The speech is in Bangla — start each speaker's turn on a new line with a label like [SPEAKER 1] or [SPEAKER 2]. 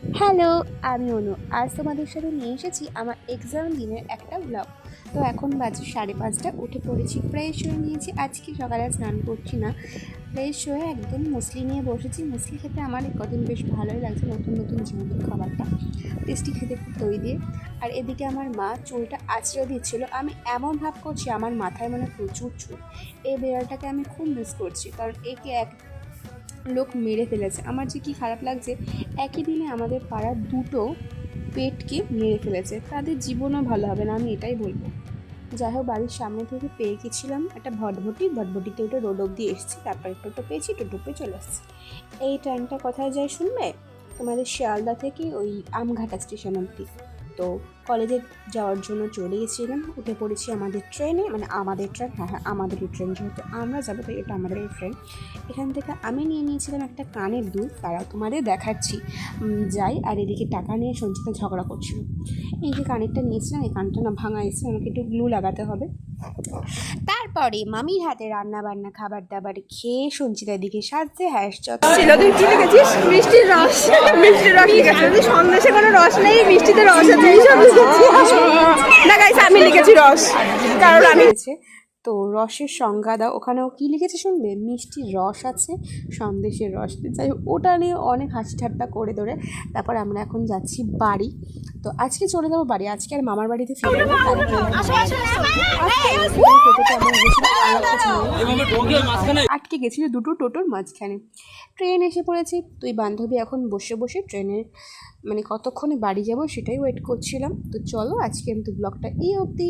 [SPEAKER 1] হ্যালো, আমি অনু। আজ তোমাদের সাথে নিয়ে এসেছি আমার এক্সাম দিনের একটা ব্লগ। তো এখন বাজে 5:30, উঠে পড়েছি, ফ্রেশ হয়ে নিয়েছি। আজকে সকালে স্নান করছি না, ফ্রেশ হয়ে একদম মুসলি নিয়ে বসেছি। মুসলি খেতে আমার কদিন বেশ ভালোই লাগছে, নতুন নতুন যেহেতু খাবারটা টেস্টি খেতে খুব দই দিয়ে। আর এদিকে আমার মা চুলটা আঁচড়ে দিচ্ছিলো। আমি এমন ভাব করছি আমার মাথায় মানে প্রচুর চুল। এই বিড়ালটাকে আমি খুব মিস করছি, কারণ একে এক লোক মেরে ফেলেছে। আমার যে কি খারাপ লাগছে, একই দিনে আমাদের পাড়ার দুটো পেটকে মেরে ফেলেছে। তাদের জীবনও ভালো হবে না, আমি এটাই বলবো। যাই হোক, বাড়ির সামনে থেকে পেয়ে গেছিলাম একটা ভটভটিতে উঠে রোড অব্দি এসেছি, তারপরে টোটো পেয়েছি, টোটো পেয়ে চলে আসছি। এই ট্রেনটা কোথায় যায় শুনবে? তোমাদের শিয়ালদা থেকে ওই আমঘাটা স্টেশন অব্দি। তো কলেজে যাওয়ার জন্য চলে গেছিলাম, উঠে পড়েছি আমাদের ট্রেনে, মানে আমাদের ট্রেন, হ্যাঁ আমাদেরই ট্রেন, যেহেতু আমরা যাবো তাই এটা আমাদেরই ট্রেন। এখান থেকে আমি নিয়ে নিয়েছিলাম একটা কানের দুল, তারাও তোমাদের দেখাচ্ছি। যাই, আর এদিকে টাকা নিয়ে সঞ্চিতা ঝগড়া করছিল। এই যে কানেরটা নিয়েছিলাম, এই কানটা না ভাঙা এসেছে, আমাকে একটু গ্লু লাগাতে হবে। তারপরে মামির হাতে রান্না বান্না খাবার দাবার খেয়ে সঞ্চিতার দিকে সাজতে হ্যাস
[SPEAKER 2] ছিল। তুই কি লিখেছিস? মিষ্টির রস। মিষ্টির রস লিখেছিস? সন্দেশে কোনো রস নেই, মিষ্টিতে রস আছে, এইসব লিখেছি। না গাইস, আমি লিখেছি রস, কারণ আমি
[SPEAKER 1] তো রসের সংজ্ঞা দাও, ওখানেও কী লিখেছে শুনবে? মিষ্টির রস আছে, সন্দেশের রস নেই। যাই হোক, ওটা নিয়ে অনেক হাসি ঠাট্টা করে ধরে তারপর আমরা এখন যাচ্ছি বাড়ি। তো আজকে চলে যাবো বাড়ি, আজকে আর মামার বাড়িতে ফিরে যাবো। আটকে গেছিল দুটো টোটোর মাঝখানে। ট্রেন এসে পড়েছে, তুই বান্ধবী এখন বসে বসে ট্রেনের মানে কতক্ষণে বাড়ি যাব সেটাই ওয়েট করছিলাম। তো চলো, আজকে কিন্তু ব্লগটা এই অবধি।